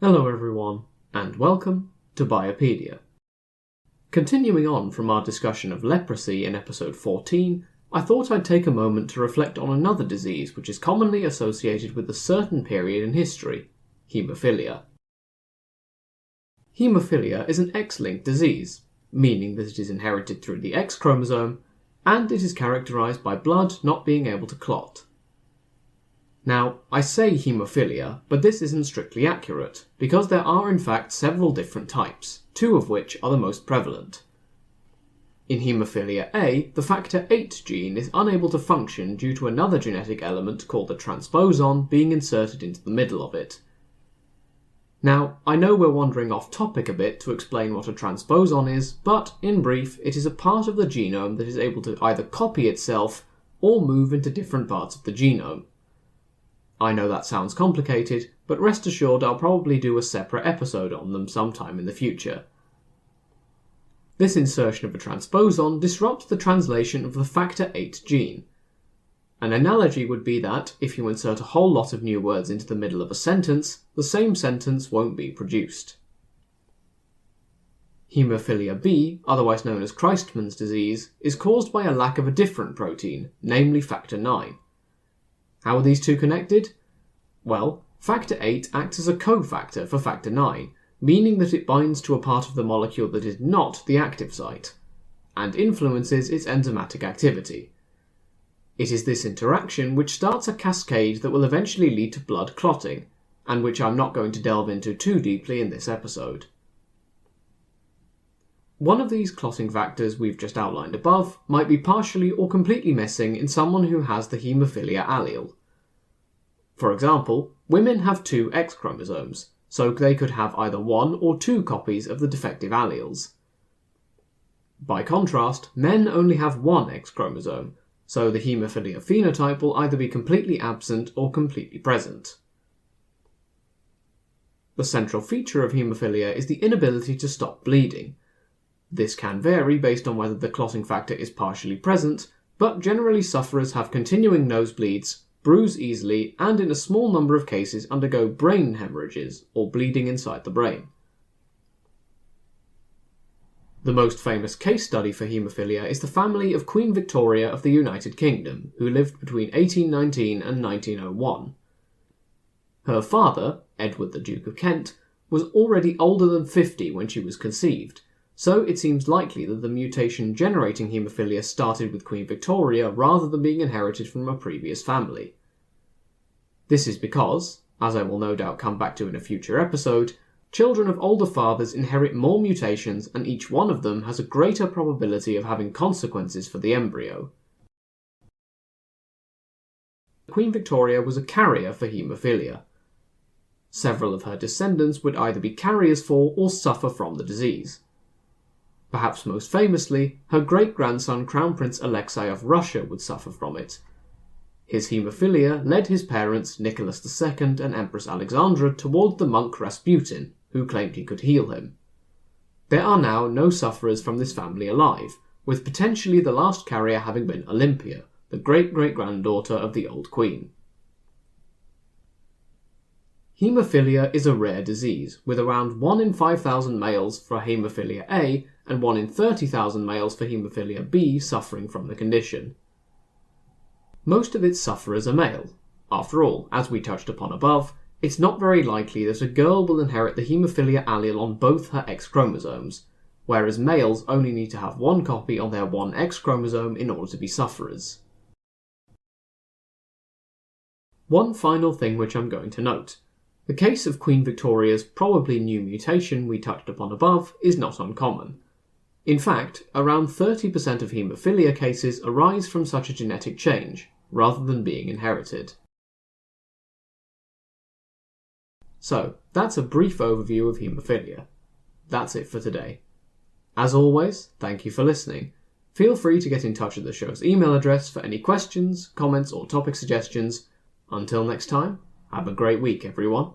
Hello everyone, and welcome to Biopedia. Continuing on from our discussion of leprosy in episode 14, I thought I'd take a moment to reflect on another disease which is commonly associated with a certain period in history, haemophilia. Haemophilia is an X-linked disease, meaning that it is inherited through the X chromosome, and it is characterised by blood not being able to clot. Now, I say haemophilia, but this isn't strictly accurate, because there are in fact several different types, two of which are the most prevalent. In haemophilia A, the factor VIII gene is unable to function due to another genetic element called the transposon being inserted into the middle of it. Now, I know we're wandering off topic a bit to explain what a transposon is, but in brief, it is a part of the genome that is able to either copy itself or move into different parts of the genome. I know that sounds complicated, but rest assured I'll probably do a separate episode on them sometime in the future. This insertion of a transposon disrupts the translation of the factor VIII gene. An analogy would be that, if you insert a whole lot of new words into the middle of a sentence, the same sentence won't be produced. Haemophilia B, otherwise known as Christman's disease, is caused by a lack of a different protein, namely factor IX. How are these two connected? Well, factor VIII acts as a cofactor for factor IX, meaning that it binds to a part of the molecule that is not the active site, and influences its enzymatic activity. It is this interaction which starts a cascade that will eventually lead to blood clotting, and which I'm not going to delve into too deeply in this episode. One of these clotting factors we've just outlined above might be partially or completely missing in someone who has the haemophilia allele. For example, women have two X chromosomes, so they could have either one or two copies of the defective alleles. By contrast, men only have one X chromosome, so the haemophilia phenotype will either be completely absent or completely present. The central feature of haemophilia is the inability to stop bleeding. This can vary based on whether the clotting factor is partially present, but generally sufferers have continuing nosebleeds, bruise easily, and in a small number of cases undergo brain hemorrhages, or bleeding inside the brain. The most famous case study for haemophilia is the family of Queen Victoria of the United Kingdom, who lived between 1819 and 1901. Her father, Edward the Duke of Kent, was already older than 50 when she was conceived, so it seems likely that the mutation generating haemophilia started with Queen Victoria rather than being inherited from a previous family. This is because, as I will no doubt come back to in a future episode, children of older fathers inherit more mutations and each one of them has a greater probability of having consequences for the embryo. Queen Victoria was a carrier for haemophilia. Several of her descendants would either be carriers for or suffer from the disease. Perhaps most famously, her great-grandson Crown Prince Alexei of Russia would suffer from it. His haemophilia led his parents Nicholas II and Empress Alexandra towards the monk Rasputin, who claimed he could heal him. There are now no sufferers from this family alive, with potentially the last carrier having been Olympia, the great-great-granddaughter of the old queen. Haemophilia is a rare disease, with around 1 in 5,000 males for haemophilia A and 1 in 30,000 males for haemophilia B suffering from the condition. Most of its sufferers are male. After all, as we touched upon above, it's not very likely that a girl will inherit the haemophilia allele on both her X chromosomes, whereas males only need to have one copy on their one X chromosome in order to be sufferers. One final thing which I'm going to note. The case of Queen Victoria's probably new mutation we touched upon above is not uncommon. In fact, around 30% of haemophilia cases arise from such a genetic change, rather than being inherited. So, that's a brief overview of haemophilia. That's it for today. As always, thank you for listening. Feel free to get in touch with the show's email address for any questions, comments, or topic suggestions. Until next time, have a great week, everyone.